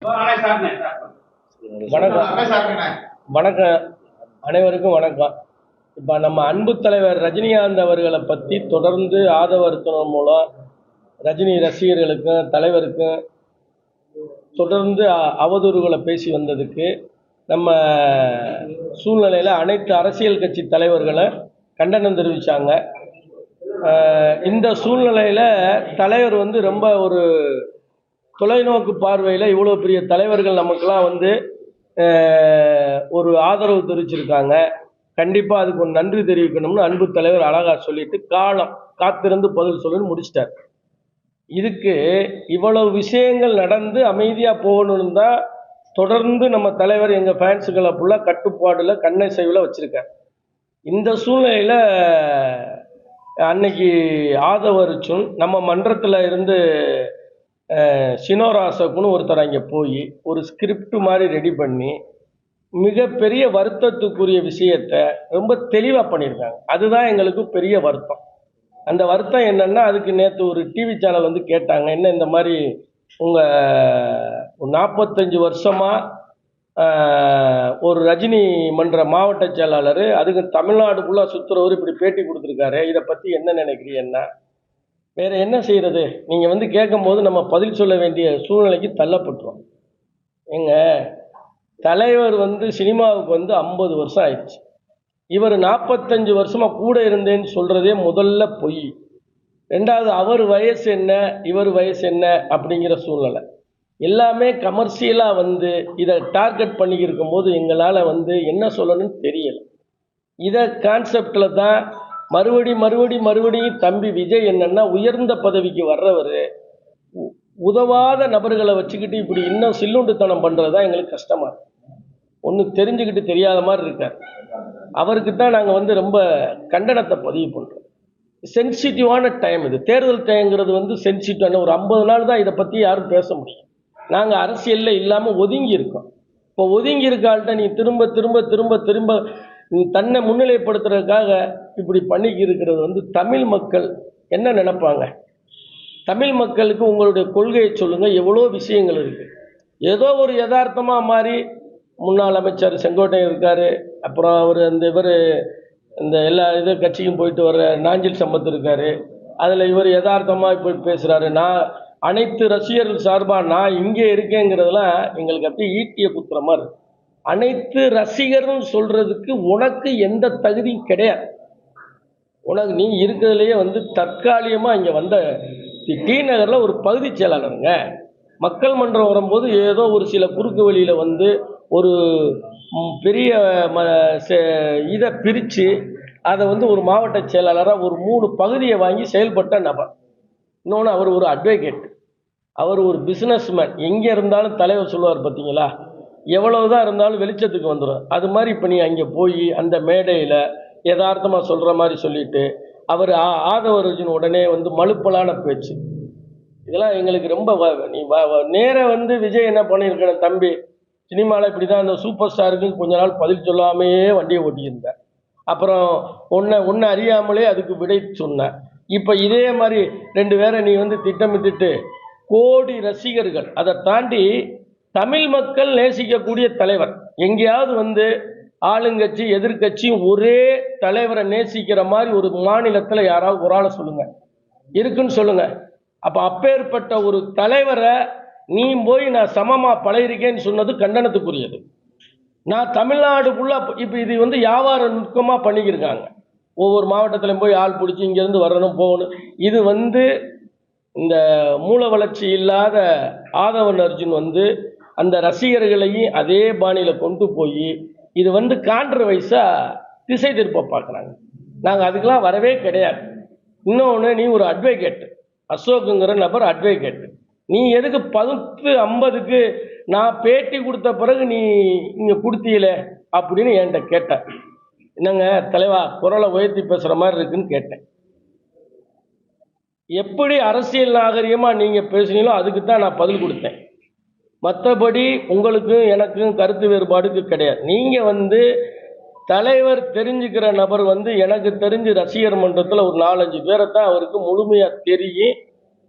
வணக்கம் வணக்கம் அனைவருக்கும் வணக்கம். இப்போ நம்ம அன்பு தலைவர் ரஜினிகாந்த் அவர்களை பற்றி தொடர்ந்து ஆதரவளித்ததன் மூலம் ரஜினி ரசிகர்களுக்கும் தலைவருக்கும் தொடர்ந்து அவதூறுகளை பேசி வந்ததுக்கு நம்ம சூழ்நிலையில் அனைத்து அரசியல் கட்சி தலைவர்களை கண்டனம் தெரிவித்தாங்க. இந்த சூழ்நிலையில் தலைவர் ரொம்ப ஒரு தொலைநோக்கு பார்வையில் இவ்வளோ பெரிய தலைவர்கள் நமக்கெல்லாம் ஒரு ஆதரவு தெரிவிச்சிருக்காங்க. கண்டிப்பாக அதுக்கு ஒரு நன்றி தெரிவிக்கணும்னு அன்பு தலைவர் அழகாக சொல்லிட்டு காலம் காத்திருந்து பதில் சொல்லுன்னு முடிச்சிட்டார். இதுக்கு இவ்வளவு விஷயங்கள் நடந்து அமைதியாக போகணும்னு தான் தொடர்ந்து நம்ம தலைவர் எங்கள் ஃபேன்ஸுகளை ஃபுல்லாக கட்டுப்பாடில் கண்ணசைவில் வச்சுருக்கார். இந்த சூழ்நிலையில் அன்னைக்கு ஆதவரிச்சும் நம்ம மன்றத்தில் இருந்து சினோராசக்குன்னு ஒருத்தர் அங்கே போய் ஒரு ஸ்கிரிப்ட் மாதிரி ரெடி பண்ணி மிகப்பெரிய வருத்தத்துக்குரிய விஷயத்தை ரொம்ப தெளிவாக பண்ணியிருக்காங்க. அதுதான் எங்களுக்கு பெரிய வருத்தம். அந்த வருத்தம் என்னென்னா, அதுக்கு நேற்று ஒரு டிவி சேனல் கேட்டாங்க, என்ன இந்த மாதிரி உங்கள் 45 வருஷமாக ஒரு ரஜினி மன்ற மாவட்ட செயலாளர் அதுக்கு தமிழ்நாடுக்குள்ளே சுற்றுறவர் இப்படி பேட்டி கொடுத்துருக்காரு, இதை பற்றி என்ன நினைக்கிறீங்கன்னா வேறு என்ன செய்கிறது? நீங்கள் கேட்கும்போது நம்ம பதில் சொல்ல வேண்டிய சூழ்நிலைக்கு தள்ளப்பட்டுரும். தலைவர் சினிமாவுக்கு 50 வருஷம் ஆயிடுச்சு. இவர் 45 வருஷமாக கூட இருந்தேன்னு சொல்கிறதே முதல்ல பொய். ரெண்டாவது, அவர் வயசு என்ன இவர் வயசு என்ன அப்படிங்கிற சூழ்நிலை எல்லாமே கமர்ஷியலாக இதை டார்கெட் பண்ணிக்கிருக்கும் போது எங்களால் என்ன சொல்லணும்னு தெரியலை. இதை கான்செப்டில் தான் மறுபடியும் தம்பி விஜய் என்னன்னா, உயர்ந்த பதவிக்கு வர்றவர் உதவாத நபர்களை வச்சுக்கிட்டு இப்படி இன்னும் சில்லுண்டுத்தனம் பண்ணுறது தான் எங்களுக்கு கஷ்டமாக இருக்கு. ஒன்று தெரிஞ்சுக்கிட்டு தெரியாத மாதிரி இருக்கார். அவருக்கு தான் நாங்கள் ரொம்ப கண்டனத்தை பதிவு பண்ணுறோம். சென்சிட்டிவான டைம் இது, தேர்தல் டைம்ங்கிறது சென்சிட்டிவான ஒரு 50 நாள் தான் இதை பற்றி யாரும் பேச முடியும். நாங்கள் அரசியலில் இல்லாமல் ஒதுங்கி இருக்கோம். இப்போ ஒதுங்கி இருக்காள்கிட்ட நீ திரும்ப திரும்ப திரும்ப திரும்ப தன்னை முன்னிலைப்படுத்துறதுக்காக இப்படி பண்ணிக்கி இருக்கிறது தமிழ் மக்கள் என்ன நினைப்பாங்க? தமிழ் மக்களுக்கு உங்களுடைய கொள்கையை சொல்லுங்கள். எவ்வளோ விஷயங்கள் இருக்குது. ஏதோ ஒரு யதார்த்தமாக மாதிரி முன்னாள் அமைச்சர் செங்கோட்டையன் இருக்கார், அப்புறம் அவர் இந்த எல்லா கட்சிக்கும் போயிட்டு வர்ற நாஞ்சில் சம்பத் இருக்கார். அதில் இவர் யதார்த்தமாக போய் பேசுகிறாரு. நான் அனைத்து ரசிகர்கள் சார்பாக நான் இங்கே இருக்கேங்கிறதெல்லாம் எங்களுக்கு அப்படியே ஈட்டிய குத்துற மாதிரி இருக்கு. அனைத்து ரசிகரும் சொல்றதுக்கு உனக்கு எந்த தகுதியும் கிடையாது. உனக்கு நீ இருக்கிறதுலையே தற்காலிகமாக இங்கே வந்த டி நகரில் ஒரு பகுதி செயலாளருங்க. மக்கள் மன்றம் வரும்போது ஏதோ ஒரு சில குறுக்கு வழியில் ஒரு பெரிய இதை பிரித்து அதை ஒரு மாவட்ட செயலாளராக ஒரு 3 பகுதியை வாங்கி செயல்பட்ட நபர். இன்னொன்று, அவர் ஒரு அட்வொகேட், அவர் ஒரு பிஸ்னஸ்மேன். எங்கே இருந்தாலும் தலைவர் சொல்லுவார் பார்த்தீங்களா, எவ்வளவுதான் இருந்தாலும் வெளிச்சத்துக்கு வந்துடும். அது மாதிரி இப்போ நீ அங்கே போய் அந்த மேடையில் யதார்த்தமாக சொல்கிற மாதிரி சொல்லிட்டு அவர் ஆதவர்ஜுன் உடனே மலுப்பலான பேச்சு, இதெல்லாம் எங்களுக்கு ரொம்ப நீ நேராக விஜய் என்ன பண்ணியிருக்கணும், தம்பி சினிமாவில் இப்படி தான் அந்த சூப்பர் ஸ்டாருக்கு கொஞ்ச நாள் பதில் சொல்லாமையே வண்டியை ஓட்டியிருந்தேன், அப்புறம் ஒன்று அறியாமலே அதுக்கு விடை சொன்னேன். இப்போ இதே மாதிரி 2 பேரை நீ திட்டமிட்டுட்டு கோடி ரசிகர்கள், அதை தாண்டி தமிழ் மக்கள் நேசிக்கக்கூடிய தலைவர், எங்கேயாவது ஆளுங்கட்சி எதிர்கட்சியும் ஒரே தலைவரை நேசிக்கிற மாதிரி ஒரு மாநிலத்தில் யாராவது ஒரு ஆளை சொல்லுங்க, இருக்குன்னு சொல்லுங்க. அப்போ அப்பேற்பட்ட ஒரு தலைவரை நீ போய் நான் சமமாக பழகிருக்கேன்னு சொன்னது கண்டனத்துக்குரியது. நான் தமிழ்நாடுக்குள்ளே இப்போ இது வியாபார நுட்பமாக பண்ணிக்கிருக்காங்க. ஒவ்வொரு மாவட்டத்திலையும் போய் ஆள் பிடிச்சி இங்கேருந்து வரணும் போகணும். இது இந்த மூல வளர்ச்சி இல்லாத ஆதவன் அர்ஜுன் அந்த ரசிகர்களையும் அதே பாணியில் கொண்டு போய் இது கான்ட்ரவைஸாக திசை திருப்ப பார்க்குறாங்க. நாங்கள் அதுக்கெல்லாம் வரவே கிடையாது. இன்னொன்று, நீ ஒரு அட்வொகேட், அசோக்குங்கிற நபர் அட்வொகேட், நீ எதுக்கு 10:50க்கு நான் பேட்டி கொடுத்த பிறகு நீ இங்கே கொடுத்தீங்களே அப்படின்னு என்கிட்ட கேட்டேன். என்னங்க தலைவா, குரலை உயர்த்தி பேசுகிற மாதிரி இருக்குன்னு கேட்டேன். எப்படி அரசியல் நாகரிகமாக நீங்கள் பேசுனீங்களோ அதுக்கு தான் நான் பதில் கொடுத்தேன். மற்றபடி உங்களுக்கும் எனக்கும் கருத்து வேறுபாடுக்கு கிடையாது. நீங்கள் தலைவர் தெரிஞ்சுக்கிற நபர் எனக்கு தெரிஞ்சு ரசிகர் மன்றத்தில் ஒரு 4-5 பேரை தான் அவருக்கு முழுமையாக தெரியும்.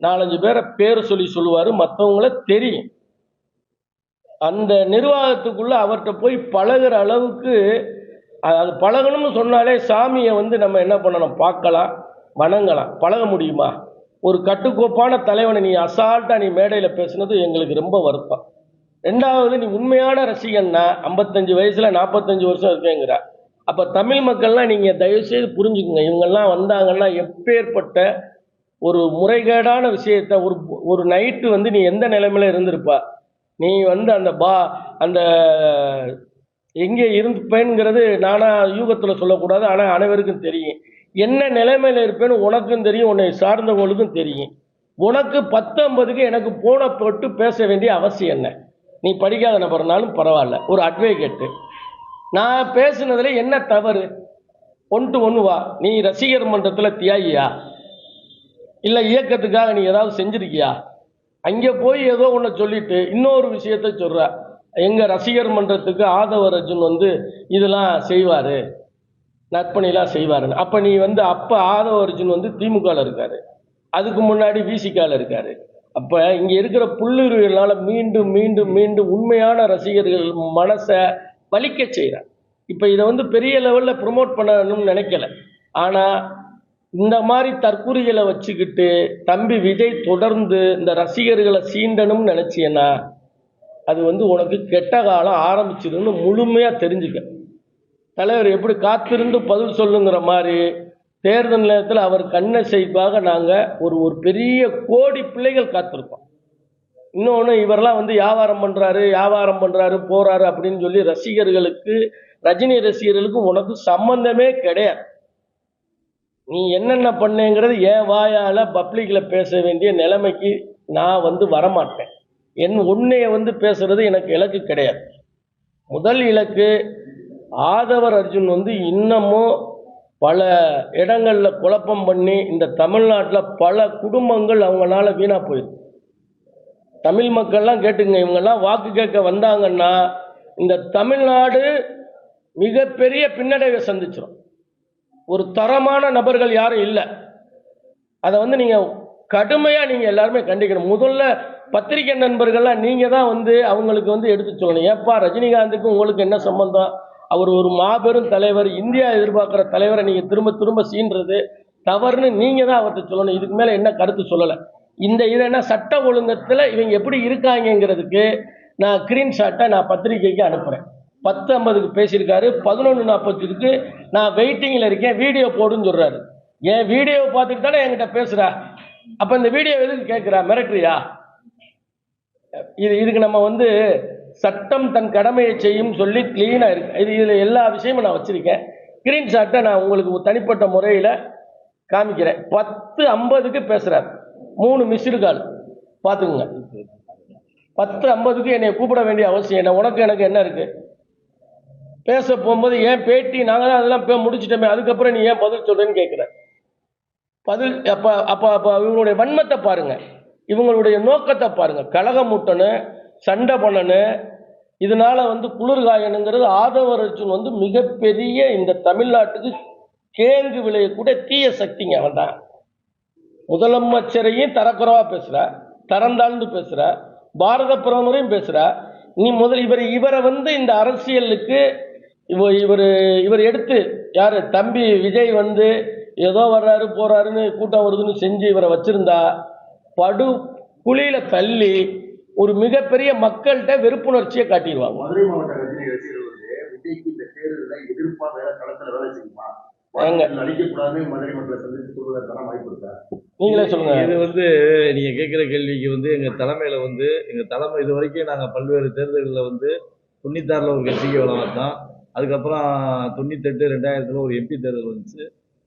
4-5 பேரை பேர் சொல்லுவார், மற்றவங்கள தெரியும். அந்த நிர்வாகத்துக்குள்ள அவர்கிட்ட போய் பழகுற அளவுக்கு அது பழகணும்னு சொன்னாலே சாமியை வந்து நம்ம என்ன பண்ணணும், பார்க்கலாம், வணங்கலாம். பழக முடியுமா? ஒரு கட்டுக்கோப்பான தலைவனை நீ அசால்ட்டாக நீ மேடையில் பேசுனது எங்களுக்கு ரொம்ப வருத்தம். ரெண்டாவது, நீ உண்மையான ரசிகன்னா 55 வயசுல 45 வருஷம் இருக்கேங்கிற. அப்போ தமிழ் மக்கள்லாம் நீங்கள் தயவுசெய்து புரிஞ்சுக்குங்க. இவங்கெல்லாம் வந்தாங்கன்னா எப்பேற்பட்ட ஒரு முறைகேடான விஷயத்த ஒரு நைட்டு வந்து நீ எந்த நிலைமையில இருந்திருப்பா. நீ வந்து அந்த எங்கே இருந்துப்பேங்கிறது நானா யூகத்தில் சொல்லக்கூடாது. ஆனால் அனைவருக்கும் தெரியும் என்ன நிலைமையில் இருப்பேன்னு. உனக்கும் தெரியும், உன்னை சார்ந்தவங்களுக்கும் தெரியும். உனக்கு 10:50க்கு எனக்கு போன போட்டு பேச வேண்டிய அவசியம் என்ன? நீ படிக்காத நபர்னாலும் பரவாயில்ல, ஒரு அட்வொகேட்டு. நான் பேசுனதுல என்ன தவறு? 1 to 1 வா. நீ ரசிகர் மன்றத்தில் தியாகியா? இல்லை இயக்கத்துக்காக நீ ஏதாவது செஞ்சிருக்கியா? அங்கே போய் ஏதோ ஒன்று சொல்லிட்டு இன்னொரு விஷயத்த சொல்ற. எங்கள் ரசிகர் மன்றத்துக்கு ஆதவ அர்ஜுன் வந்து இதெல்லாம் செய்வார், நற்பணிலாம் செய்வாருன்னு. அப்போ நீ வந்து அப்போ ஆதவ அர்ஜுன் வந்து திமுகவில் இருக்காரு, அதுக்கு முன்னாடி விசிகாவில் இருக்காரு. அப்போ இங்கே இருக்கிற புல்லுருவிகளால் மீண்டும் மீண்டும் மீண்டும் உண்மையான ரசிகர்கள் மனசை வலிக்க செய்கிறார். இப்போ இதை வந்து பெரிய லெவலில் ப்ரொமோட் பண்ணணும்னு நினைக்கல. ஆனால் இந்த மாதிரி தற்கூறிகளை வச்சுக்கிட்டு தம்பி விஜய் தொடர்ந்து இந்த ரசிகர்களை சீண்டணும்னு நினச்சியன்னா அது வந்து உனக்கு கெட்ட காலம் ஆரம்பிச்சிருன்னு முழுமையாக தெரிஞ்சுக்க. தலைவர் எப்படி காத்திருந்து பதில் சொல்லுங்கிற மாதிரி தேர்தல் நேரத்தில் அவர் கண்ணசைக்காக நாங்கள் ஒரு பெரிய கோடி பிள்ளைகள் காத்திருக்கோம். இன்னொன்று, இவரெல்லாம் வந்து வியாபாரம் பண்ணுறாரு போகிறாரு அப்படின்னு சொல்லி ரசிகர்களுக்கு, ரஜினி ரசிகர்களுக்கு உனக்கு சம்பந்தமே கிடையாது. நீ என்னென்ன பண்ணேங்கிறது என் வாயால் பப்ளிக்கில் பேச வேண்டிய நிலைமைக்கு நான் வந்து வரமாட்டேன். உன்னைய வந்து பேசுறது எனக்கு இலக்கு கிடையாது. முதல் இலக்கு ஆதவர் அர்ஜுன் வந்து இன்னமும் பல இடங்களில் குழப்பம் பண்ணி இந்த தமிழ்நாட்டில் பல குடும்பங்கள் அவங்களால வீணாக போயிருக்கு. தமிழ் மக்கள்லாம் கேட்டுங்க, இவங்கெல்லாம் வாக்கு கேட்க வந்தாங்கன்னா இந்த தமிழ்நாடு மிகப்பெரிய பின்னடைவை சந்திச்சிடும். ஒரு தரமான நபர்கள் யாரும் இல்லை. அதை வந்து நீங்கள் கடுமையாக நீங்கள் எல்லாருமே கண்டிக்கணும். முதல்ல பத்திரிகை நண்பர்கள்லாம் நீங்கள் தான் வந்து அவங்களுக்கு வந்து எடுத்து சொல்லணும். ஏப்பா, ரஜினிகாந்துக்கும் உங்களுக்கு என்ன சம்பந்தம்? அவர் ஒரு மாபெரும் தலைவர், இந்தியா எதிர்பார்க்குற தலைவரை நீங்கள் திரும்ப திரும்ப சீன்றது தவறுன்னு நீங்கள் தான் அவர்கிட்ட சொல்லணும். இதுக்கு மேலே என்ன கருத்து சொல்லலை. இதை என்ன சட்ட ஒழுங்கத்தில் இவங்க எப்படி இருக்காங்கிறதுக்கு நான் ஸ்க்ரீன்ஷாட்டை நான் பத்திரிகைக்கு அனுப்புகிறேன். 10:50க்கு பேசியிருக்காரு, 11:40க்கு நான் வெயிட்டிங்கில் இருக்கேன், வீடியோ போடுன்னு சொல்கிறாரு. என் வீடியோவை பார்த்துட்டு தானே என்கிட்ட பேசுகிறா. அப்போ இந்த வீடியோ எதுக்கு கேட்குறா? மிரட்டுறியா? இதுக்கு நம்ம வந்து சட்டம் தன் கடமையை செய்யும் சொல்லி கிளீனாக இருக்கு. இதில் எல்லா விஷயமும் நான் வச்சுருக்கேன். ஸ்க்ரீன்ஷாட்டை நான் உங்களுக்கு தனிப்பட்ட முறையில் காமிக்கிறேன். 10:50க்கு பேசுகிறார், 3 மிஸ்டு கால் பார்த்துக்குங்க. 10:50க்கு என்னை கூப்பிட வேண்டிய அவசியம் என்ன? உனக்கு எனக்கு என்ன இருக்குது? பேச போகும்போது ஏன் பேட்டி, நாங்கள் தான் அதெல்லாம் முடிச்சிட்டோமே, அதுக்கப்புறம் நீ ஏன் பதில் சொல்கிறேன்னு கேட்குறேன். பதில் அப்போ இவங்களுடைய வன்மத்தை பாருங்கள், இவங்களுடைய நோக்கத்தை பாருங்கள். கலகம் மூட்டணும், சண்டை பண்ணணும், இதனால் வந்து குளிர்காயணுங்கிறது. ஆதவ அர்ஜுன் வந்து மிகப்பெரிய இந்த தமிழ்நாட்டுக்கு கேங்கு விளையக்கூடிய தீய சக்திங்க. அவன் தான் முதலமைச்சரையும் தரக்குறவா பேசுகிற, தரந்தாழ்ந்து பேசுகிற, பாரத பிரதமரையும் பேசுகிற. நீ இவரை வந்து இந்த அரசியலுக்கு இவர் எடுத்து யார் தம்பி விஜய் வந்து ஏதோ வர்றாரு போறாருன்னு கூட்டம் வருதுன்னு செஞ்சு இவரை வச்சிருந்தா படு குழியில தள்ளி ஒரு மிகப்பெரிய மக்கள்கிட்ட வெறுப்புணர்ச்சியை காட்டிடுவாங்க. மதுரை மாவட்ட ரஜினி ரசிகர்கள் வந்து விஜய்க்கு இந்த தேர்தலில் எதிர்ப்பா வேலை களத்தில் வேலை செய்யுமா, அழிக்கக்கூடாது மதுரை மக்களை சந்தித்து சொல்வதற்கான வாய்ப்பு இருக்கா? நீங்களே சொல்லுங்க. இது வந்து நீங்க கேட்குற கேள்விக்கு வந்து எங்க தலைமையில வந்து தலைமை இது வரைக்கும் நாங்கள் பல்வேறு தேர்தல்களில் வந்து 96ல் ஒரு கட்சிக்கு வேலை பார்த்தோம். அதுக்கப்புறம் 98 2000 ஒரு எம்பி தேர்தல் வந்துச்சு.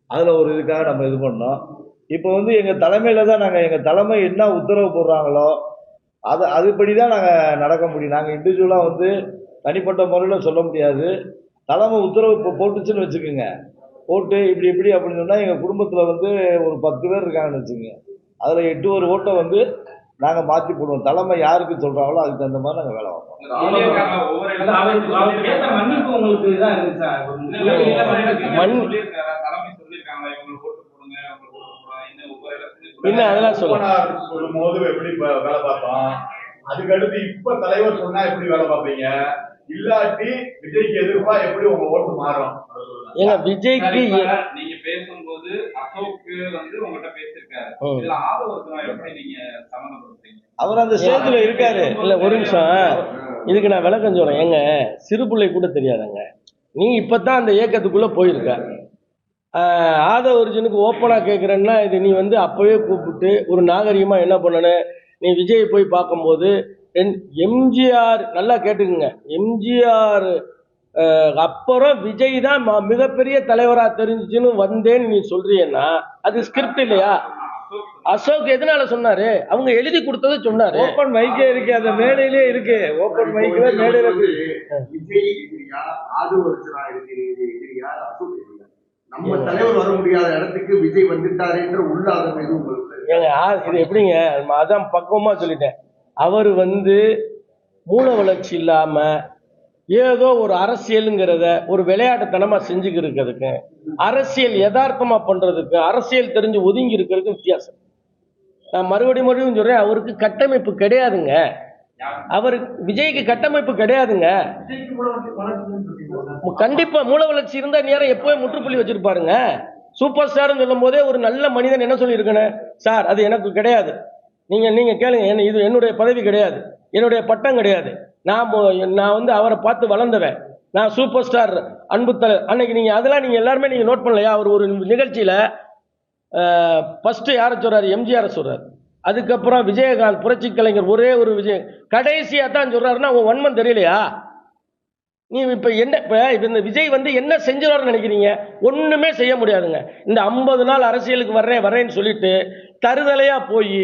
அதில் ஒரு இதுக்காக நம்ம இது பண்ணோம். இப்போ வந்து எங்கள் தலைமையில் தான் எங்கள் தலைமை என்ன உத்தரவு போடுறாங்களோ அதுபடி தான் நாங்கள் நடக்க முடியும். நாங்கள் இண்டிவிஜுவலாக வந்து தனிப்பட்ட முறையில் சொல்ல முடியாது. தலைமை உத்தரவு போட்டுச்சுன்னு வச்சுக்கோங்க, போட்டு இப்படி அப்படின்னு சொன்னால் எங்கள் குடும்பத்தில் வந்து ஒரு 10 பேர் இருக்காங்கன்னு வச்சுக்கோங்க, அதில் 8 ஒரு ஓட்டை வந்து நாங்கள் மாற்றி போடுவோம். தலைமை யாருக்கு சொல்கிறாங்களோ அதுக்கு தகுந்த மாதிரி நாங்கள் வேலை பார்ப்போம். சொல்லும் போது எப்படி வேலை பார்த்தோம், அதுக்கு அடுத்து இப்ப தலைவர் சொன்னா எப்படி வேலை பார்ப்பீங்க? இல்லாட்டி விஜய்க்கு எதிர்ப்பா எப்படி உங்க ஓட்டு மாறும்? ஏங்க விஜய்க்கு நீங்க பேசும்போது அசோக் வந்து உங்ககிட்ட பேசியிருக்காரு. இதுல ஆதவர்ஜுனா எப்படி நீங்க சம்மந்தப்படுத்துறீங்க? அவர் அந்த ஸ்டேஜ்ல இருக்காரு. இல்ல ஒரு நிமிஷம், இதுக்கு நான் விளக்கம் சொல்றேன். ஏங்க சிறு பிள்ளை கூட தெரியாதுங்க, நீ இப்பதான் அந்த இயக்கத்துக்குள்ள போயிருக்க. ஆதவ ஒரிஜினுக்கு ஓப்பனா கேட்குறேன்னா, இது நீ வந்து அப்பவே கூப்பிட்டு ஒரு நாகரிகமா என்ன பண்ணணும், நீ விஜய் போய் பார்க்கும்போது எம்ஜிஆர் நல்லா கேட்டுக்குங்க, எம்ஜிஆர் அப்புறம் விஜய் தான் மிகப்பெரிய தலைவரா தெரிஞ்சுன்னு வந்தேன்னு நீ சொல்றீன்னா அது ஸ்கிரிப்ட் இல்லையா? அசோக் எதனால சொன்னாரு? அவங்க எழுதி கொடுத்தது சொன்னாரு. ஓப்பன் மைக்கே இருக்கு, அந்த மேடையிலே இருக்கு. ஓப்பன் மைக்ல மேடையில விஜய் எதிரியா, ஆதவர்ஜுனா எதிரியா, அசோக் எதிரியா? நம்ம தலைவர் வர முடியாத இடத்துக்கு விஜய் வந்துட்டாரு என்ற உள்ளாதம் எதுவும் உங்களுக்கு? ஏங்க இது எப்படிங்க, அதான் பக்குவமா சொல்லிட்டேன். அவர் வந்து மூல வளர்ச்சி இல்லாம ஏதோ ஒரு அரசியலுங்கிறத ஒரு விளையாட்டுத்தனமா செஞ்சுக்கிட்டு இருக்கிறதுக்கு, அரசியல் யதார்த்தமா பண்றதுக்கு, அரசியல் தெரிஞ்சு ஒதுங்கி இருக்கிறதுக்கு வித்தியாசம். நான் மறுபடியும் சொல்றேன், அவருக்கு கட்டமைப்பு கிடையாதுங்க. விஜய்க்கு கட்டமைப்பு கிடையாதுங்க. கண்டிப்பா மூல வளர்ச்சி இருந்தா நேரம் எப்பவே முற்றுப்புள்ளி வச்சிருப்பாருங்க. சூப்பர் ஸ்டார்னு சொல்லும் போதே ஒரு நல்ல மனிதன் என்ன சொல்லி இருக்கணும், சார் அது எனக்கு கிடையாது, நீங்க கேளுங்க, இது என்னுடைய பதவி கிடையாது, என்னுடைய பட்டம் கிடையாது, நான் வந்து அவரை பார்த்து வளர்ந்தவன், நான் சூப்பர் ஸ்டார் அன்பு அன்னைக்கு நீங்க அதெல்லாம் நீங்க எல்லாருமே நீங்க நோட் பண்ணலையா? அவர் ஒரு நிகழ்ச்சியில ஃபர்ஸ்ட் யாரை சொல்றாரு? எம்ஜிஆர் சொல்றாரு. அதுக்கப்புறம் விஜயகாந்த் புரட்சி கலைஞர் ஒரே ஒரு விஜய் கடைசியா தான் சொல்றாருன்னா உங்க வன்மம் தெரியலையா? நீ இப்ப என்ன இப்ப இந்த விஜய் வந்து என்ன செஞ்சிருவாருன்னு நினைக்கிறீங்க? ஒண்ணுமே செய்ய முடியாதுங்க. இந்த 50 நாள் அரசியலுக்கு வரேன்னு சொல்லிட்டு தருதலையா போய்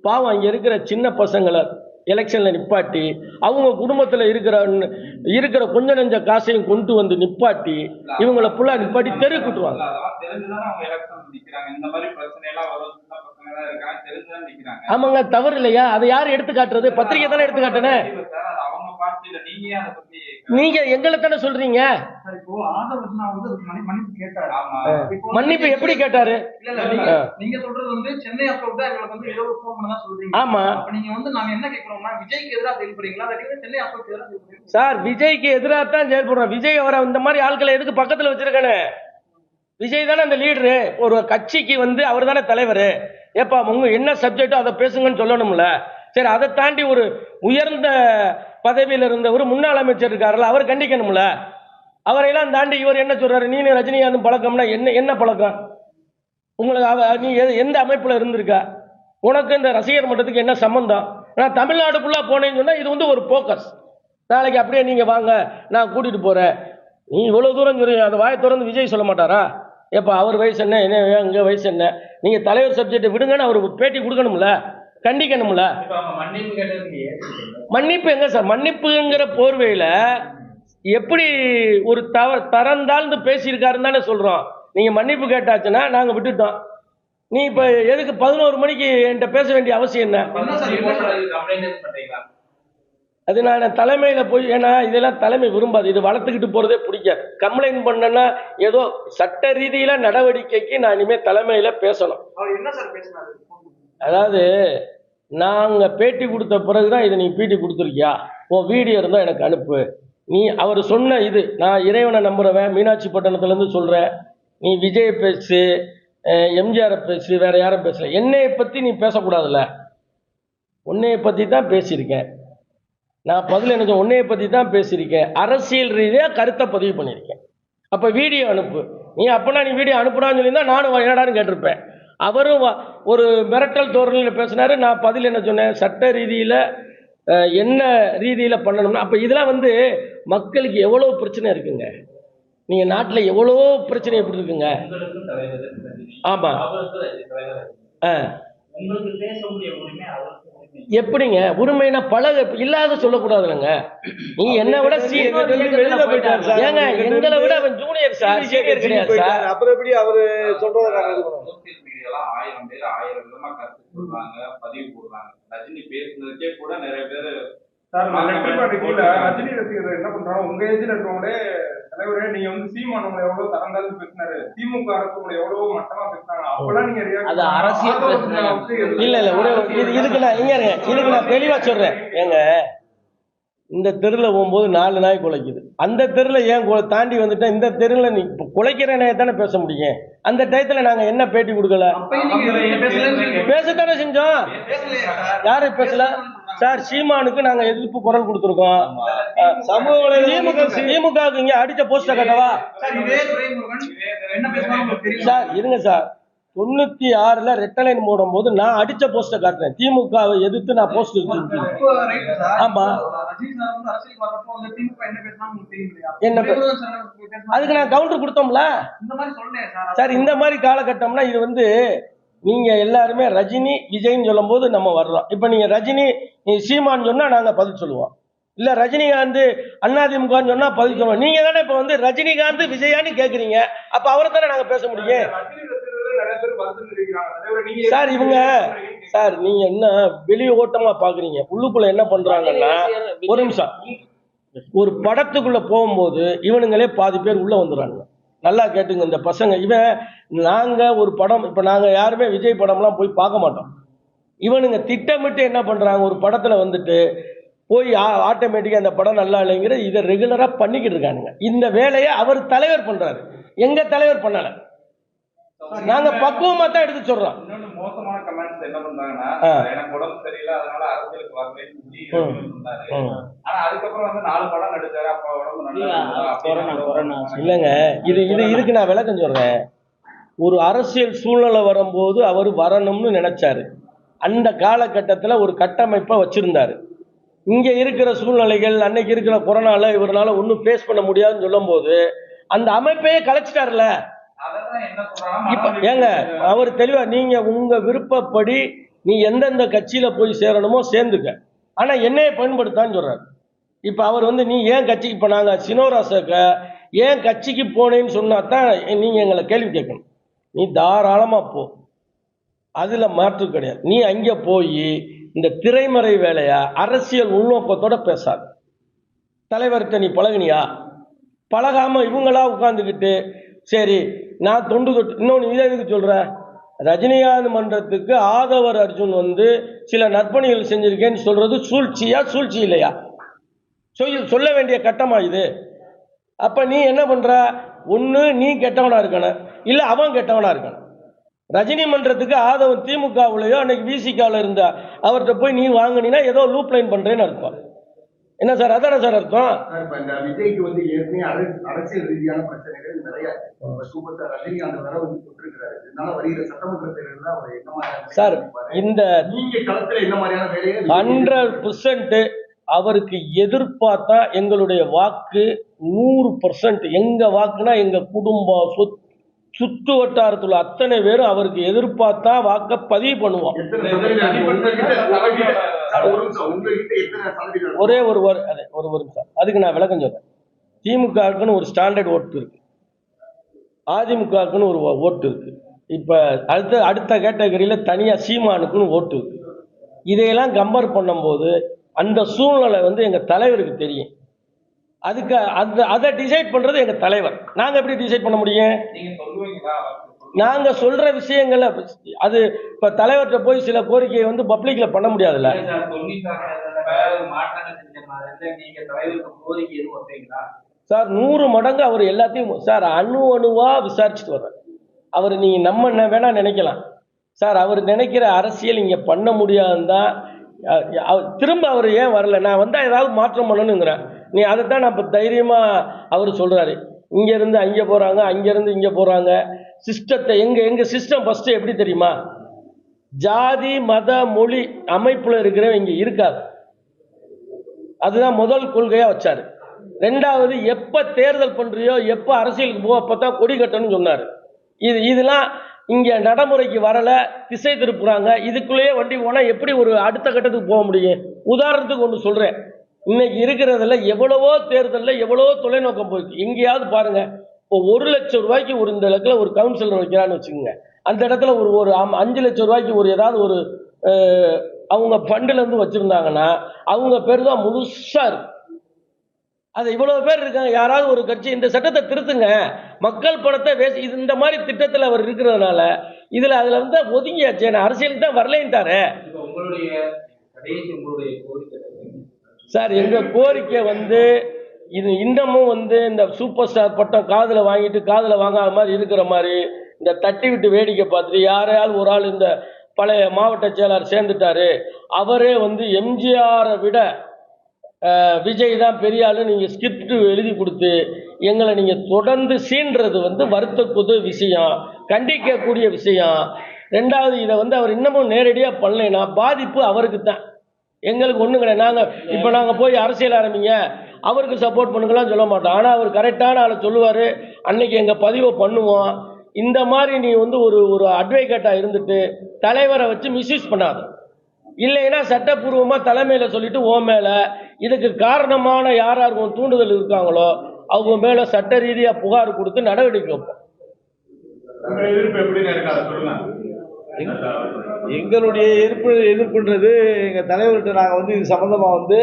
பாவம் அங்க இருக்கிற சின்ன பசங்களை எலெக்ஷன்ல நிப்பாட்டி அவங்க குடும்பத்துல இருக்கிற கொஞ்ச நெஞ்ச காசையும் கொண்டு வந்து நிப்பாட்டி இவங்களை புள்ளா நிப்பாட்டி தெரு கூட்டுவாங்க. ஆமாங்க, தவறு இல்லையா? அதை யாரு எடுத்து காட்டுறது? பத்திரிகை தானே எடுத்து காட்டுனேன். நீங்க எங்களை தானே சொல்றீங்க. மன்னிப்பு எப்படி கேட்டாரு? நீங்க சொல்றது வந்து சென்னை அசோக் தான் எங்களுக்கு வந்து ஏதோ ஃபோன் பண்ணா சொல்றீங்க. ஆமா, அப்ப நீங்க வந்து நாங்க என்ன கேக்குறோம்னா விஜய்க்கு எதிரா செயல்படுறீங்களா இல்ல சென்னை அசோக் எதிரா செயல்படுறீங்களா? சார் விஜய்க்கு எதிரா தான் செயல்படுறோம். விஜய் அவரை இந்த மாதிரி ஆட்களை எதுக்கு பக்கத்துல வச்சிருக்கானே? விஜய் தானே அந்த லீடரு. ஒரு கட்சிக்கு வந்து அவர் தானே தலைவர். ஏப்பா உங்க என்ன சப்ஜெக்டோ அதை பேசுங்கன்னு சொல்லணும்ல. சரி, அதை தாண்டி ஒரு உயர்ந்த பதவியில் இருந்தவர் முன்னாள் அமைச்சர் இருக்காருல்ல, அவர் கண்டிக்கணும்ல. அவரையெல்லாம் தாண்டி இவர் என்ன சொல்றாரு? நீ ரஜினிகாந்த் பழக்கம்னா என்ன பழக்கம் உங்களுக்கு? நீ எந்த அமைப்புல இருந்திருக்கா? உனக்கு இந்த ரசிகர் மன்றத்துக்கு என்ன சம்பந்தம்? நான் தமிழ்நாடு ஃபுல்லா போனேன்னு சொன்னா இது வந்து ஒரு போக்கஸ். நாளைக்கு அப்படியே நீங்க வாங்க நான் கூட்டிட்டு போறேன், நீ இவ்வளவு தூரம் சொல்றீங்க, அந்த வாயை திறந்து விஜய் சொல்ல மாட்டாரா? எப்ப அவர் வயசு என்ன, எங்க வயசு என்ன? நீங்க தலைவர் சப்ஜெக்ட் விடுங்கன்னு அவர் பேட்டி கொடுக்கணும்ல, கண்டிக்கணும்ல. மன்னிப்பு எங்க சார்? மன்னிப்புங்கிற போர்வையில எப்படி ஒரு தரந்தாழ்ந்து பேசியிருக்காருன்னு தானே சொல்றோம். நீங்க மன்னிப்பு கேட்டாச்சுன்னா நாங்க விட்டுட்டோம். நீ இப்ப எதுக்கு 11 மணிக்கு என்கிட்ட பேச வேண்டிய அவசியம் என்ன? அது நான் தலைமையில போய், ஏன்னா இதெல்லாம் தலைமை விரும்பாது, இது வளர்த்துக்கிட்டு போறதே பிடிக்காது. கம்ப்ளைண்ட் பண்ணனா ஏதோ சட்ட ரீதியில நடவடிக்கைக்கு நான் இனிமே தலைமையில பேசணும். என்ன சார் பேசினாரு? அதாவது நாங்க பேட்டி கொடுத்த பிறகுதான் இதை நீ பேட்டி கொடுத்துருக்கியா, உன் வீடியோ இருந்தா எனக்கு அனுப்பு. நீ அவர் சொன்ன இது, நான் இறைவனை நம்புறவன், மீனாட்சி பட்டணத்துல இருந்து சொல்றேன், நீ விஜய் பேசு, எம்ஜிஆரை பேசு, வேற யாரும் பேசல. என்னைய பத்தி நீ பேசக்கூடாதுல்ல. உன்னைய பத்தி தான் பேசியிருக்கேன் நான். பதில் என்ன, உன்னைய பத்தி தான் பேசியிருக்கேன், அரசியல் ரீதியா கருத்தை பதிவு பண்ணியிருக்கேன். அப்ப வீடியோ அனுப்பு. நீ அப்பனா நீ வீடியோ அனுப்புறான்னு சொல்லியிருந்தா நானும் என்னடான்னு கேட்டிருப்பேன். அவரும் ஒரு மிரட்டல் தோரணையில் பேசினாரு. நான் பதில் என்ன சொன்னேன், சட்ட ரீதியில என்ன ரீதியில பண்ணணும்னா. அப்ப இதெல்லாம் வந்து மக்களுக்கு எவ்வளவு பிரச்சனை இருக்குங்க. நீங்க நாட்டுல எவ்வளவோ பிரச்சனை எப்படி இருக்குங்க. ஆமா, எப்படிங்க உரிமைனா பழக இல்லாத சொல்லக்கூடாதுங்க. நீ என்ன விட ஏங்க எங்களை விட அவன் ஜூனியர் சார், சீனியர் கிடையாது சார். அப்புறம் எப்படி அவரு சொல்றத 1000 பேர் 1000 விதமா கருத்து சொல்றாங்க, பதிவு போடுறாங்க. ரஜினி பேசுனதுக்கே கூட நிறைய பேர் ரஜினி ரசிகர்கள் என்ன பண்றாங்க, உங்க ஏஜ்ல இருக்கவங்களே தலைவரே நீங்க வந்து சீமான் உங்களை எவ்வளவு தரந்தாலும் பேசினாரு, திமுக அரசு உங்களை எவ்வளவு மட்டமா பேசினாங்க, அப்பெல்லாம் நீங்க அது அரசியல் இல்ல ஒரே இதுக்கு நான் தெளிவா சொல்றேன். ஏங்க, இந்த தெருவில் போகும்போது 4 நாய் குலைக்குது, அந்த தெருவில் ஏன் தாண்டி வந்துட்டா இந்த தெருவில் நீ குலைக்கிற நாயை தானே பேச முடியும். அந்த டயத்தில் நாங்கள் என்ன பேட்டி கொடுக்கல, பேசத்தானே செஞ்சோம். யாரு பேசல சார்? சீமானுக்கு நாங்க எதிர்ப்பு குரல் கொடுத்துருக்கோம். திமுகவுக்கு இங்க அடிச்ச போஸ்டர் கட்டவா சார்? இருங்க சார், 96ல ரெட்டலைன் போடும் போது நான் அடிச்ச போஸ்டர் காட்டுறேன். திமுகவை எதிர்த்து நான் போஸ்ட் ஆமா. என்ன அதுக்கு நான் கவுண்டர் கொடுத்தோம்ல சார். இந்த மாதிரி காலகட்டம்னா இது வந்து நீங்க எல்லாருமே ரஜினி விஜய்ன்னு சொல்லும் போது நம்ம வர்றோம். இப்ப நீங்க ரஜினி சீமான் சொன்னா நாங்க பதில் சொல்லுவோம், இல்ல ரஜினிகாந்த் அதிமுகன்னு சொன்னா பதில் சொல்லுவோம். நீங்க தானே இப்ப வந்து ரஜினிகாந்த் விஜயான்னு கேக்குறீங்க, அப்ப அவரை தானே நாங்க பேச முடியும் சார். இவங்க சார் நீங்க என்ன வெளிய ஓட்டமா பாக்குறீங்க, உள்ளுக்குள்ள என்ன பண்றாங்கன்னா, ஒரு நிமிஷம், ஒரு படத்துக்குள்ள போகும்போது இவனுங்களே பாதி பேர் உள்ள வந்துடுறாங்க. நல்லா கேட்டுங்க இந்த பசங்க. நாங்க ஒரு படம், இப்ப நாங்க யாருமே விஜய் படம்லாம் போய் பார்க்க மாட்டோம். இவனுங்க திட்டமிட்டு என்ன பண்றாங்க, ஒரு படத்துல வந்துட்டு போய் ஆட்டோமேட்டிக்கா அந்த படம் நல்லா இல்லைங்கிற இதை ரெகுலரா பண்ணிக்கிட்டு இருக்கானுங்க. இந்த வேலையை அவர் தலைவர் பண்றாரு, எங்க தலைவர் பண்ணல. நாங்க பக்குவமா தான் எடுத்து சொல்றோம். இன்னொன்னு மோசமான கமெண்ட்ஸ் என்ன பண்றாங்கன்னா, எனக்கு உடம்பு சரியில்லை அதனால அரசியலுக்கு வரலன்னு சொன்னாரு. ஆனா அதுக்கப்புறம் வந்து 4 படம் நடிச்சாரு, அப்ப உடம்பு நல்லா இல்லைங்க. இதுக்கு நான் விளக்கம் சொல்றேன். ஒரு அரசியல் சூழ்நிலை வரும்போது அவர் வரணும்னு நினைச்சாரு. அந்த காலகட்டத்தில் ஒரு கட்டமைப்பை வச்சிருந்தாரு. இங்க இருக்கிற சூழ்நிலைகள், அன்னைக்கு இருக்கிற கொரோனால இவரால ஒன்றும் ஃபேஸ் பண்ண முடியாதுன்னு சொல்லும் போது அந்த அமைப்பையே கலைச்சிட்டாருல. இப்ப ஏங்க அவர் தெளிவா, நீங்க உங்க விருப்பப்படி நீ எந்தெந்த கட்சியில போய் சேரணுமோ சேர்ந்துக்க, ஆனா என்னைய பயன்படுத்தான்னு சொல்றாரு. இப்ப அவர் வந்து நீ ஏன் கட்சிக்கு, இப்ப நாங்க சினோராசக்க ஏன் கட்சிக்கு போனேன்னு சொன்னா தான் நீங்க எங்களை கேள்வி கேட்கணும். நீ தாராளமா போ, அதுல மாற்று கிடையாது. நீ அங்க போய் இந்த திரைமறை வேலையா அரசியல் உள்நோக்கத்தோட பேசாது. தலைவர்கிட்ட நீ பழகினியா, பழகாம இவங்களா உட்கார்ந்துக்கிட்டு சரி நான் தொண்டு தொட்டு. இன்னொன்று இதை எதுக்கு சொல்கிறேன், ரஜினிகாந்த் மன்றத்துக்கு ஆதவர் அர்ஜுன் வந்து சில நற்பணிகள் செஞ்சிருக்கேன்னு சொல்றது சூழ்ச்சியா சூழ்ச்சி இல்லையா? சொல்ல வேண்டிய கட்டமா இது? அப்ப நீ என்ன பண்ற, ஒன்று நீ கெட்டவனா இருக்கணும், இல்லை அவன் கெட்டவனா இருக்கணும். ரஜினி மன்றத்துக்கு ஆதவன் திமுகவுலையோ அன்னைக்கு விசிகாவில் இருந்த அவர்கிட்ட போய் நீ வாங்கினா ஏதோ லூப் லைன் பண்றேன்னு அர்த்தம். என்ன சார் அதான சார் அர்த்தம்? விஜய்க்கு வந்து ஏற்கனவே அரசியல் ரீதியான பிரச்சனைகள் நிறைய சூப்பர் ஸ்டார் ரஜினிகாந்த் வர வந்து கொடுத்திருக்கிறாரு. இதனால வருகிற சட்டமன்ற தேர்தலில் அவர் என்ன மாதிரி சார் இந்த நீங்க களத்துல என்ன மாதிரியான வேலையை 100% அவருக்கு எதிர்பார்த்தா எங்களுடைய வாக்கு 100%. எங்க வாக்குனா எங்க குடும்பம் சுற்று வட்டாரத்துல அத்தனை பேரும் அவருக்கு எதிர்பார்த்தா வாக்க பதிவு பண்ணுவோம். ஒரே ஒரு நிமிஷம், அதுக்கு நான் விளக்கம் சொல்றேன். திமுகவுக்குன்னு ஒரு ஸ்டாண்டர்ட் ஓட்டு இருக்கு, அதிமுகவுக்குன்னு ஒரு ஓட்டு இருக்கு. இப்ப அடுத்த கேட்டகரியில தனியா சீமானுக்குன்னு ஓட்டு இருக்கு. இதையெல்லாம் கம்பேர் பண்ணும்போது அந்த சூழ்நிலை வந்து எங்க தலைவருக்கு தெரியும். அதுக்கு அதை டிசைட் பண்றது எங்க தலைவர். நாங்க எப்படி டிசைட் பண்ண முடியும்? நாங்க சொல்ற விஷயங்களை அது இப்ப தலைவர்கிட்ட போய் சில கோரிக்கையை வந்து பப்ளிக்ல பண்ண முடியாதுல்ல. சார் 100 மடங்கு அவர் எல்லாத்தையும் சார் அணுவா விசாரிச்சுட்டு வர்றாரு. அவர் நீங்க நம்ம வேணா நினைக்கலாம் சார், அவர் நினைக்கிற அரசியல் இங்க பண்ண முடியாதுதான். திரும்ப அவர் ஏன் வரல, நான் வந்தா ஏதாவது மாற்றம் பண்ணணுங்கிறேன். நீ அதைத்தான் நான் இப்போ தைரியமா அவர் சொல்றாரு. இங்க இருந்து அங்கே போறாங்க, அங்க இருந்து இங்க போறாங்க. சிஸ்டத்தை எங்க சிஸ்டம் ஃபர்ஸ்ட் எப்படி தெரியுமா? ஜாதி மத மொழி அமைப்புல இருக்கிறவங்க இங்க இருக்காது. அதுதான் முதல் கொள்கையா வச்சாரு. 2வது எப்ப தேர்தல் பண்றியோ எப்ப அரசியலுக்கு போ அப்பதான் கொடி கட்டணும்னு சொன்னாரு. இதெல்லாம் இங்க நடைமுறைக்கு வரல, திசை திருப்புறாங்க. இதுக்குள்ளேயே வண்டி போனா எப்படி ஒரு அடுத்த கட்டத்துக்கு போக முடியும்? உதாரணத்துக்கு ஒன்று சொல்றேன். இன்னைக்கு இருக்கிறதுல எவ்வளவோ தேர்தலில் எவ்வளவோ தொலைநோக்கம் போயிருக்கு. எங்கேயாவது பாருங்க, இப்போ 1 லட்சம் ரூபாய்க்கு ஒரு இந்த இடத்துல ஒரு கவுன்சிலர் வைக்கிறான்னு வச்சுக்கோங்க. அந்த இடத்துல ஒரு 5 லட்சம் ரூபாய்க்கு ஒரு ஏதாவது ஒரு அவங்க ஃபண்டுல இருந்து வச்சிருந்தாங்கன்னா அவங்க பேர் தான் முழுசா இருக்கு. அது இவ்வளவு பேர் இருக்காங்க. யாராவது ஒரு கட்சி இந்த சட்டத்தை திருத்துங்க, மக்கள் பணத்தை இது இந்த மாதிரி திட்டத்தில் அவர் இருக்கிறதுனால அதுல வந்து ஒதுங்கியாச்சு. நான் அரசியலுக்கு தான் வரலேன்ட்டாரு சார். எங்க கோரிக்கை வந்து இது இன்னமும் வந்து இந்த சூப்பர் ஸ்டார் பட்டம் காதில் வாங்கிட்டு காதில் வாங்காத மாதிரி இருக்கிற மாதிரி இந்த தட்டி விட்டு வேடிக்கை பார்த்துட்டு யாரையாவது ஒரு ஆள் இந்த பழைய மாவட்ட செயலாளர் சேர்ந்துட்டாரு, அவரே வந்து எம்ஜிஆரை விட விஜய் தான் பெரிய ஆளு நீங்கள் ஸ்கிரிப்ட் எழுதி கொடுத்து எங்களை நீங்கள் தொடர்ந்து சீன்றது வந்து வருத்தக்கூடிய விஷயம், கண்டிக்கக்கூடிய விஷயம். ரெண்டாவது இதை வந்து அவர் இன்னமும் நேரடியாக பண்ணலைன்னா பாதிப்பு அவருக்கு தான், எங்களுக்கு ஒன்றும் கிடையாது. நாங்கள் போய் அரசியல் ஆரம்பிங்க அவருக்கு சப்போர்ட் பண்ணுங்களாம் சொல்ல மாட்டோம். ஆனால் அவர் கரெக்டான ஆளை சொல்லுவார், அன்னைக்கு எங்கள் பதிவை பண்ணுவோம். இந்த மாதிரி நீ வந்து ஒரு அட்வொகேட்டாக இருந்துட்டு தலைவரை வச்சு மிஸ்யூஸ் பண்ணாது. இல்லைன்னா சட்டப்பூர்வமாக தலைமையில் சொல்லிட்டு உன் மேலே இதுக்கு காரணமான யார் தூண்டுதல் இருக்காங்களோ அவங்க மேலே சட்ட ரீதியாக புகார் கொடுத்து நடவடிக்கை வைப்போம். எங்களுடைய எதிர்ப்புன்றது எங்கள் தலைவர்கிட்ட நாங்கள் வந்து இது சம்மந்தமாக வந்து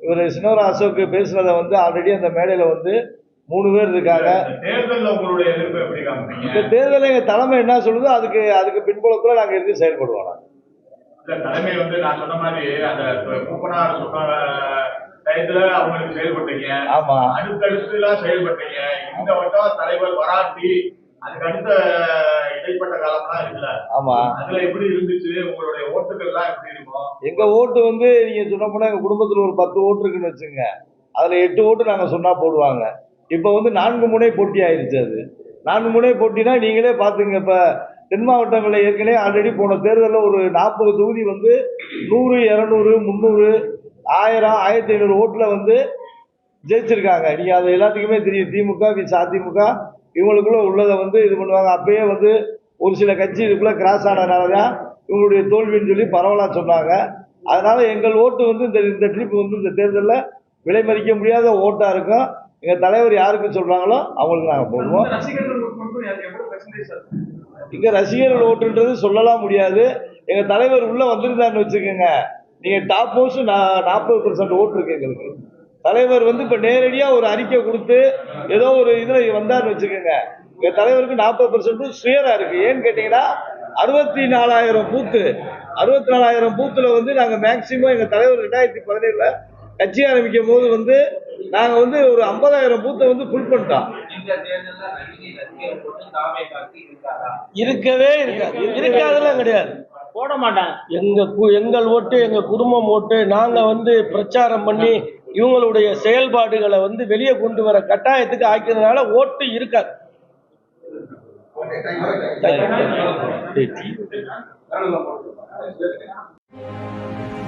இவர் சினோரா அசோக் பேசுனதை வந்து ஆல்ரெடி அந்த மேடையில் வந்து 3 பேர் இருக்காங்க. இந்த தேர்தலில் எங்கள் தலைமை என்ன சொல்லுதோ அதுக்கு பின்புலத்தில் நாங்கள் இருந்து செயல்படுவோம். தலைமை வந்து நான் சொன்ன மாதிரி அந்த மூப்பனார் சொன்ன டயத்துல அவங்களுக்கு செயல்பட்டீங்க. ஆமா, அடுத்தடுத்துலாம் செயல்பட்டீங்க. இந்த வட்டம் தலைவர் வராட்டி அதுக்கு அடுத்த இடைப்பட்ட காலம்லாம் இருக்குல்ல. ஆமா, அதுல எப்படி இருந்துச்சு? உங்களுடைய ஓட்டுகள் எல்லாம் எப்படி இருக்கும்? எங்க ஓட்டு வந்து நீங்க சொன்ன போனா எங்க குடும்பத்துல ஒரு 10 ஓட்டு இருக்குன்னு வச்சுங்க, அதுல 8 ஓட்டு நாங்க சொன்னா போடுவாங்க. இப்ப வந்து 4 முனை போட்டி ஆயிடுச்சு. அது 4 முனை போட்டினா நீங்களே பாத்துங்க. இப்ப தென் மாவட்டங்களில் ஏற்கனவே ஆல்ரெடி போன தேர்தலில் ஒரு 40 தொகுதி வந்து 100, 200, 300, 1000, 1500 ஓட்டில் வந்து ஜெயிச்சிருக்காங்க. நீங்கள் அது எல்லாத்துக்குமே தெரியும். திமுக அதிமுக இவங்களுக்குள்ள உள்ளதை வந்து இது பண்ணுவாங்க. அப்பயே வந்து ஒரு சில கட்சி இதுக்குள்ளே கிராஸ் ஆனதுனால தான் இவங்களுடைய தோல்வின்னு சொல்லி பரவலாக சொன்னாங்க. அதனால் எங்கள் ஓட்டு வந்து இந்த ட்ரிப் வந்து இந்த தேர்தலில் விலை மதிக்க முடியாத ஓட்டாக இருக்கும். எங்கள் தலைவர் யாருக்கு சொல்கிறாங்களோ அவங்களுக்கு நாங்கள் போடுவோம். இங்க ரசிகர்கள் ஓட்டுன்றது சொல்லலாம் முடியாது. எங்க தலைவர் உள்ள வந்திருந்தாருன்னு வச்சுக்கோங்க, நீங்க டாப் மோஸ்ட் 40% ஓட்டு இருக்கு எங்களுக்கு. தலைவர் வந்து இப்ப நேரடியா ஒரு அறிக்கை கொடுத்து ஏதோ ஒரு இதுல வந்தாருன்னு வச்சுக்கோங்க, எங்க தலைவருக்கு 40% சுயரா இருக்கு. ஏன்னு கேட்டீங்கன்னா 64,000 பூத்து 64,000 பூத்துல வந்து நாங்க மேக்சிமம் எங்க தலைவர் 2017 கட்சி ஆரம்பிக்கும் போது வந்து நாங்க வந்து ஒரு 50,000 பூத்தை வந்து ஃபுல் பண்ணிட்டோம். இருக்கவே இருக்காதெல்லாம் கிடையாது, போட மாட்டாங்க. எங்கள் ஓட்டு எங்க குடும்பம் ஓட்டு. நாங்க வந்து பிரச்சாரம் பண்ணி இவங்களுடைய செயல்பாடுகளை வந்து வெளியே கொண்டு வர கட்டாயத்துக்கு ஆக்கிறதுனால ஓட்டு இருக்காது. Okay, thank you.